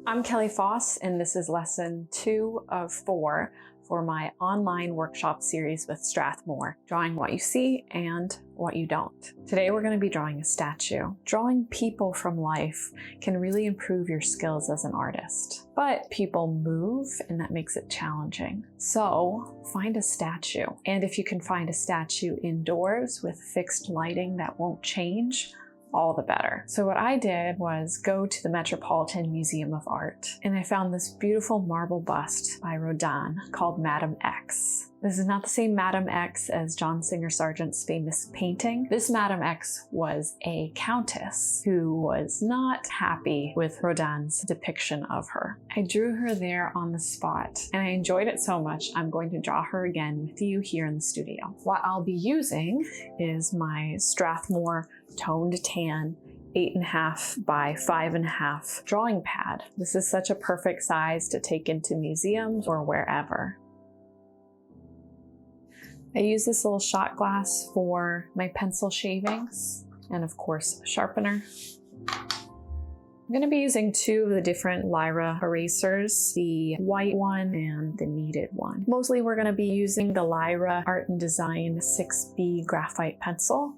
I'm Kelly Foss, and this is lesson 2 of 4 for my online workshop series with Strathmore, drawing what you see and what you don't. Today we're going to be drawing a statue. Drawing people from life can really improve your skills as an artist, but people move and that makes it challenging. So find a statue, and if you can find a statue indoors with fixed lighting that won't change, all the better. So what I did was go to the Metropolitan Museum of Art, and I found this beautiful marble bust by Rodin called Madame X. This is not the same Madame X as John Singer Sargent's famous painting. This Madame X was a countess who was not happy with Rodin's depiction of her. I drew her there on the spot, and I enjoyed it so much I'm going to draw her again with you here in the studio. What I'll be using is my Strathmore toned tan 8.5 by 5.5 drawing pad. This is such a perfect size to take into museums or wherever. I use this little shot glass for my pencil shavings and of course a sharpener. I'm going to be using 2 of the different Lyra erasers, the white one and the kneaded one. Mostly we're going to be using the Lyra Art and Design 6B graphite pencil.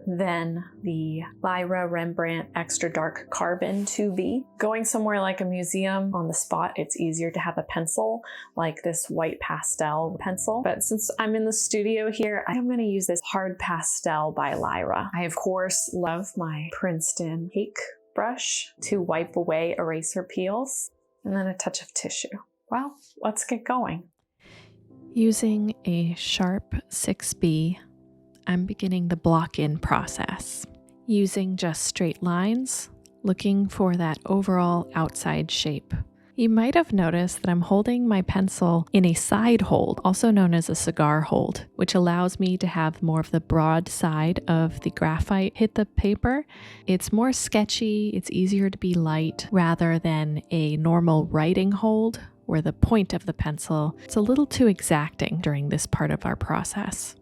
Then the Lyra Rembrandt Extra Dark Carbon 2B. Going somewhere like a museum on the spot, it's easier to have a pencil like this white pastel pencil. But since I'm in the studio here, I'm going to use this hard pastel by Lyra. I of course love my Princeton cake brush to wipe away eraser peels, and then a touch of tissue. Well, let's get going. Using a sharp 6B, I'm beginning the block-in process, using just straight lines, looking for that overall outside shape. You might have noticed that I'm holding my pencil in a side hold, also known as a cigar hold, which allows me to have more of the broad side of the graphite hit the paper. It's more sketchy, it's easier to be light, rather than a normal writing hold, where the point of the pencil is a little too exacting during this part of our process.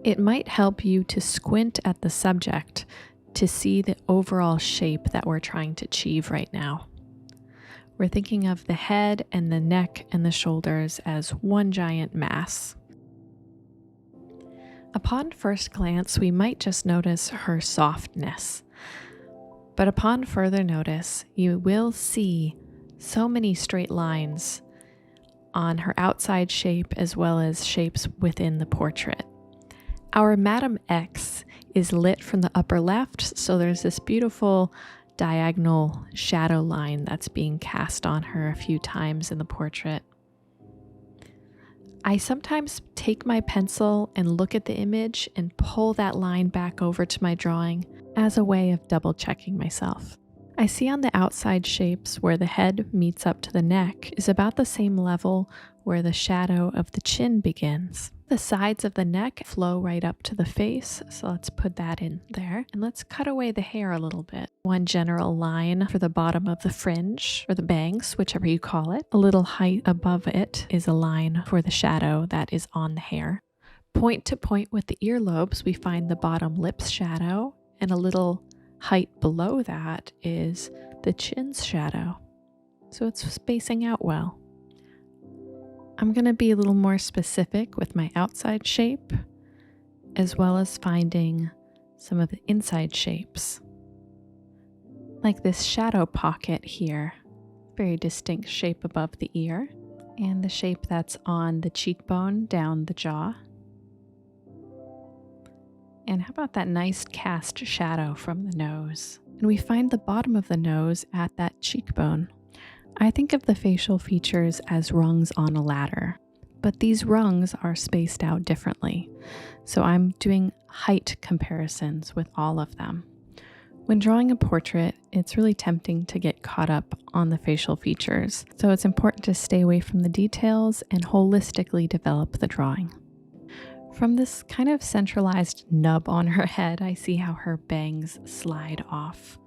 It might help you to squint at the subject to see the overall shape that we're trying to achieve right now. We're thinking of the head and the neck and the shoulders as one giant mass. Upon first glance, we might just notice her softness, but upon further notice, you will see so many straight lines on her outside shape as well as shapes within the portrait. Our Madame X is lit from the upper left, so there's this beautiful diagonal shadow line that's being cast on her a few times in the portrait. I sometimes take my pencil and look at the image and pull that line back over to my drawing as a way of double checking myself. I see on the outside shapes where the head meets up to the neck is about the same level where the shadow of the chin begins. The sides of the neck flow right up to the face, so let's put that in there. And let's cut away the hair a little bit. One general line for the bottom of the fringe, or the bangs, whichever you call it. A little height above it is a line for the shadow that is on the hair. Point to point with the earlobes, we find the bottom lip's shadow, and a little height below that is the chin's shadow. So it's spacing out well. I'm going to be a little more specific with my outside shape, as well as finding some of the inside shapes. Like this shadow pocket here, very distinct shape above the ear, and the shape that's on the cheekbone down the jaw. And how about that nice cast shadow from the nose? And we find the bottom of the nose at that cheekbone. I think of the facial features as rungs on a ladder, but these rungs are spaced out differently. So I'm doing height comparisons with all of them. When drawing a portrait, it's really tempting to get caught up on the facial features. So it's important to stay away from the details and holistically develop the drawing. From this kind of centralized nub on her head, I see how her bangs slide off.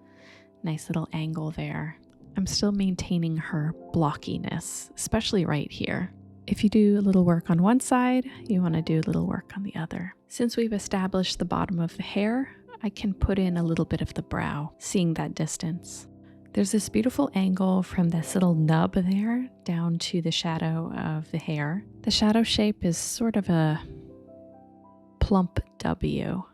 Nice little angle there. I'm still maintaining her blockiness, especially right here. If you do a little work on one side, you want to do a little work on the other. Since we've established the bottom of the hair, I can put in a little bit of the brow, seeing that distance. There's this beautiful angle from this little nub there down to the shadow of the hair. The shadow shape is sort of a plump W.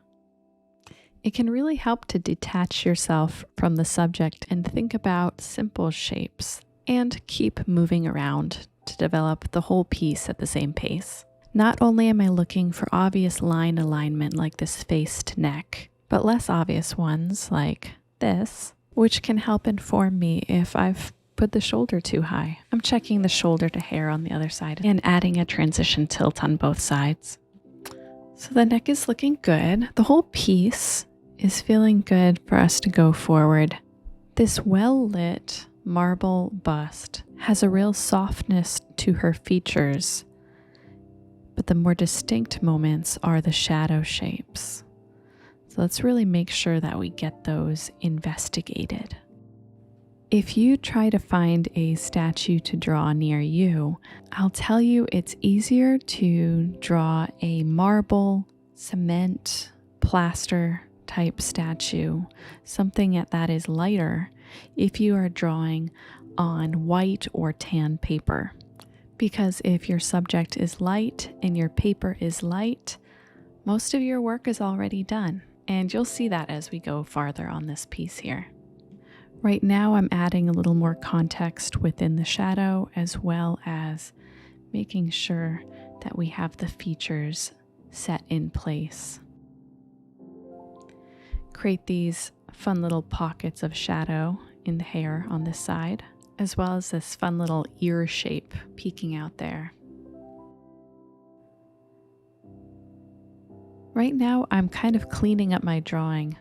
It can really help to detach yourself from the subject and think about simple shapes and keep moving around to develop the whole piece at the same pace. Not only am I looking for obvious line alignment like this face to neck, but less obvious ones like this, which can help inform me if I've put the shoulder too high. I'm checking the shoulder to hair on the other side and adding a transition tilt on both sides. So the neck is looking good. The whole piece is feeling good for us to go forward. This well-lit marble bust has a real softness to her features, but the more distinct moments are the shadow shapes. So let's really make sure that we get those investigated. If you try to find a statue to draw near you, I'll tell you it's easier to draw a marble, cement, plaster type statue, something that is lighter, if you are drawing on white or tan paper. Because if your subject is light and your paper is light, most of your work is already done. And you'll see that as we go farther on this piece here. Right now I'm adding a little more context within the shadow, as well as making sure that we have the features set in place. Create these fun little pockets of shadow in the hair on this side, as well as this fun little ear shape peeking out there. Right now, I'm kind of cleaning up my drawing.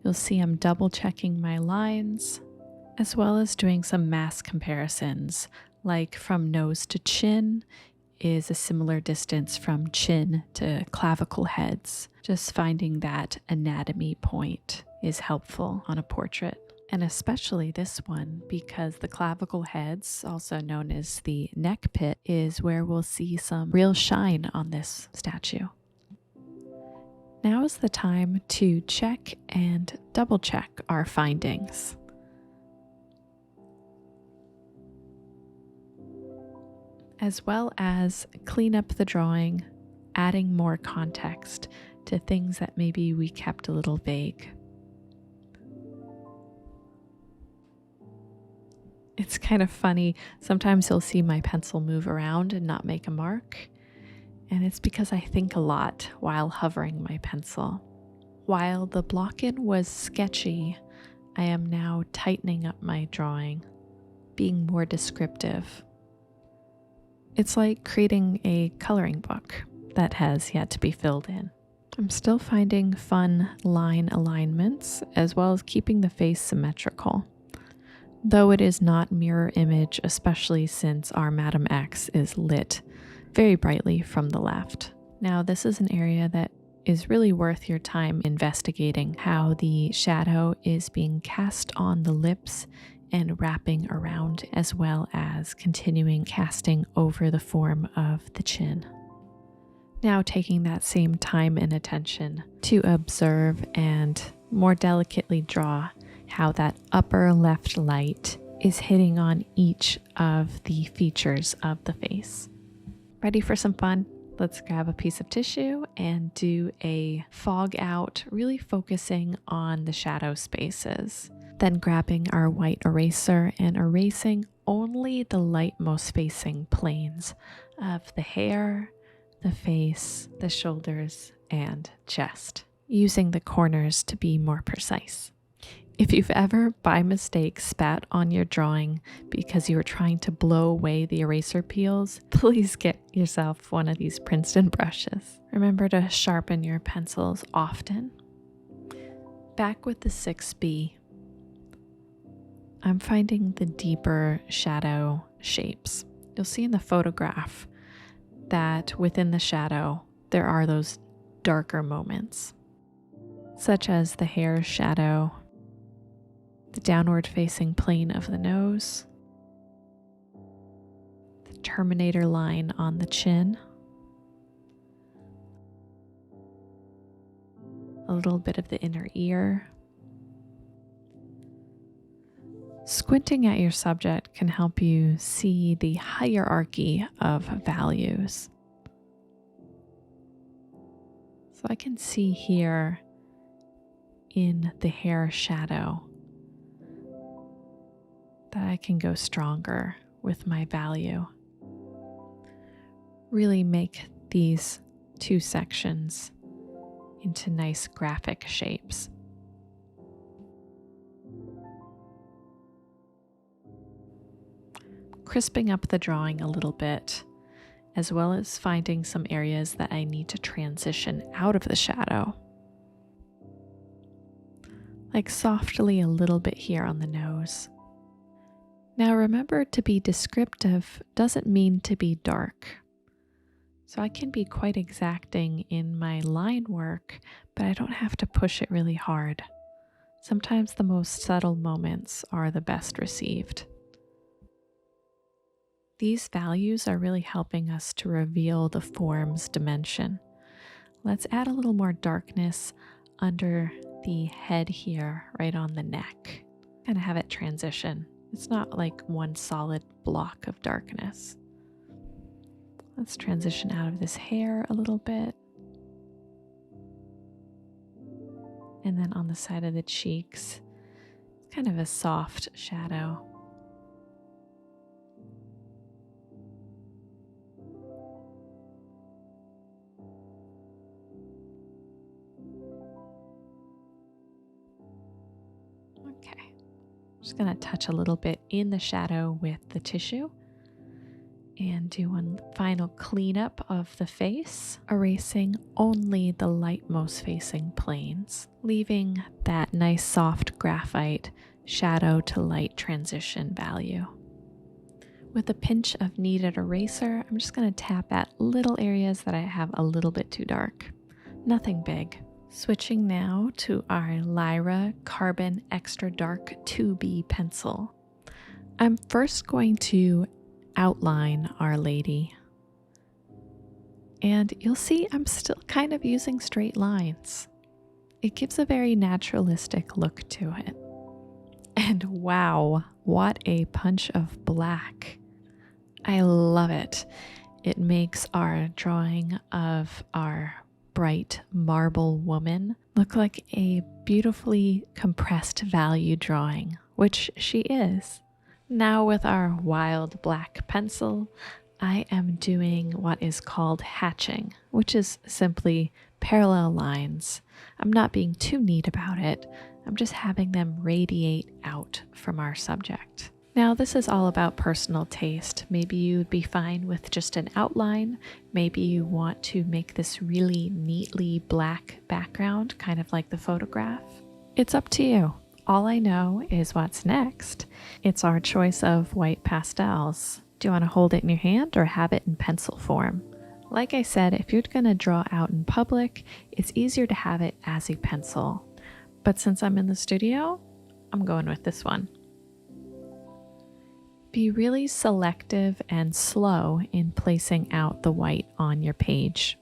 You'll see I'm double checking my lines, as well as doing some mass comparisons, like from nose to chin is a similar distance from chin to clavicle heads. Just finding that anatomy point is helpful on a portrait. And especially this one, because the clavicle heads, also known as the neck pit, is where we'll see some real shine on this statue. Now is the time to check and double check our findings. As well as clean up the drawing, adding more context to things that maybe we kept a little vague. It's kind of funny, sometimes you'll see my pencil move around and not make a mark, and it's because I think a lot while hovering my pencil. While the block-in was sketchy, I am now tightening up my drawing, being more descriptive. It's like creating a coloring book that has yet to be filled in. I'm still finding fun line alignments, as well as keeping the face symmetrical. Though it is not mirror image, especially since our Madam X is lit very brightly from the left. Now, this is an area that is really worth your time investigating, how the shadow is being cast on the lips and wrapping around, as well as continuing casting over the form of the chin. Now taking that same time and attention to observe and more delicately draw how that upper left light is hitting on each of the features of the face. Ready for some fun? Let's grab a piece of tissue and do a fog out, really focusing on the shadow spaces. Then grabbing our white eraser and erasing only the lightmost facing planes of the hair, the face, the shoulders, and chest, using the corners to be more precise. If you've ever by mistake spat on your drawing because you were trying to blow away the eraser peels, please get yourself one of these Princeton brushes. Remember to sharpen your pencils often. Back with the 6B, I'm finding the deeper shadow shapes. You'll see in the photograph that within the shadow, there are those darker moments, such as the hair shadow, the downward facing plane of the nose, the terminator line on the chin, a little bit of the inner ear, Squinting at your subject can help you see the hierarchy of values. So I can see here in the hair shadow that I can go stronger with my value. Really make these two sections into nice graphic shapes. Crisping up the drawing a little bit, as well as finding some areas that I need to transition out of the shadow. Like softly a little bit here on the nose. Now remember, to be descriptive doesn't mean to be dark. So I can be quite exacting in my line work, but I don't have to push it really hard. Sometimes the most subtle moments are the best received. These values are really helping us to reveal the form's dimension. Let's add a little more darkness under the head here, right on the neck. Kind of have it transition. It's not like one solid block of darkness. Let's transition out of this hair a little bit. And then on the side of the cheeks, kind of a soft shadow. Okay, just gonna touch a little bit in the shadow with the tissue and do one final cleanup of the face, erasing only the lightmost facing planes, leaving that nice soft graphite shadow to light transition value. With a pinch of kneaded eraser, I'm just gonna tap at little areas that I have a little bit too dark. Nothing big. Switching now to our Lyra Carbon Extra Dark 2B pencil. I'm first going to outline Our Lady. And you'll see I'm still kind of using straight lines. It gives a very naturalistic look to it. And wow, what a punch of black. I love it. It makes our drawing of our bright marble woman look like a beautifully compressed value drawing, which she is. Now with our wild black pencil, I am doing what is called hatching, which is simply parallel lines. I'm not being too neat about it. I'm just having them radiate out from our subject. Now this is all about personal taste. Maybe you'd be fine with just an outline. Maybe you want to make this really neatly black background, kind of like the photograph. It's up to you. All I know is what's next. It's our choice of white pastels. Do you want to hold it in your hand or have it in pencil form? Like I said, if you're going to draw out in public, it's easier to have it as a pencil. But since I'm in the studio, I'm going with this one. Be really selective and slow in placing out the white on your page.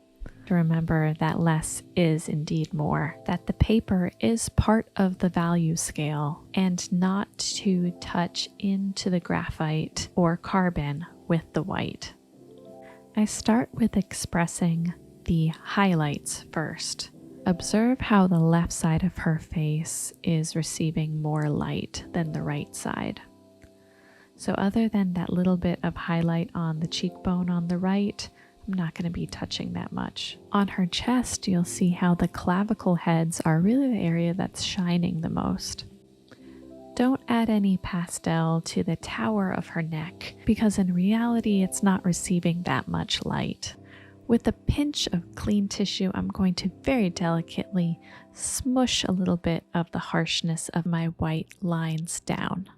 To remember that less is indeed more, that the paper is part of the value scale and not to touch into the graphite or carbon with the white. I start with expressing the highlights first. Observe how the left side of her face is receiving more light than the right side. So other than that little bit of highlight on the cheekbone on the right, I'm not going to be touching that much. On her chest, you'll see how the clavicle heads are really the area that's shining the most. Don't add any pastel to the tower of her neck, because in reality, it's not receiving that much light. With a pinch of clean tissue, I'm going to very delicately smush a little bit of the harshness of my white lines down.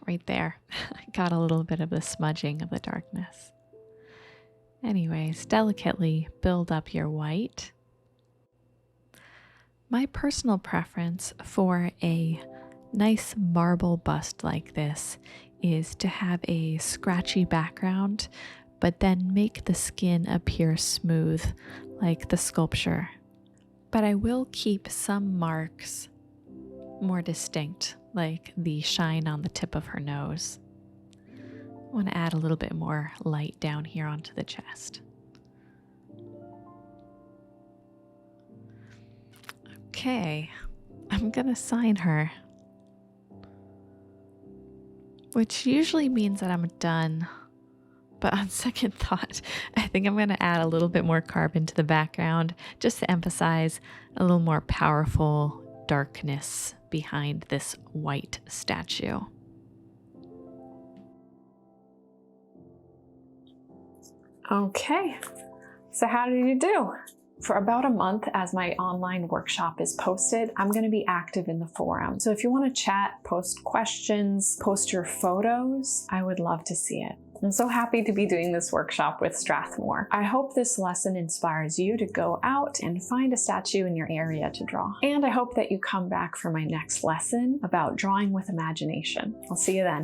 Right there. I got a little bit of the smudging of the darkness. Anyways, delicately build up your white. My personal preference for a nice marble bust like this is to have a scratchy background, but then make the skin appear smooth like the sculpture. but I will keep some marks more distinct, like the shine on the tip of her nose. I want to add a little bit more light down here onto the chest. Okay, I'm gonna sign her, which usually means that I'm done. But on second thought, I think I'm gonna add a little bit more carbon to the background just to emphasize a little more powerful darkness behind this white statue. Okay, so how did you do? For about a month, as my online workshop is posted, I'm going to be active in the forum. So if you want to chat, post questions, post your photos, I would love to see it. I'm so happy to be doing this workshop with Strathmore. I hope this lesson inspires you to go out and find a statue in your area to draw. And I hope that you come back for my next lesson about drawing with imagination. I'll see you then.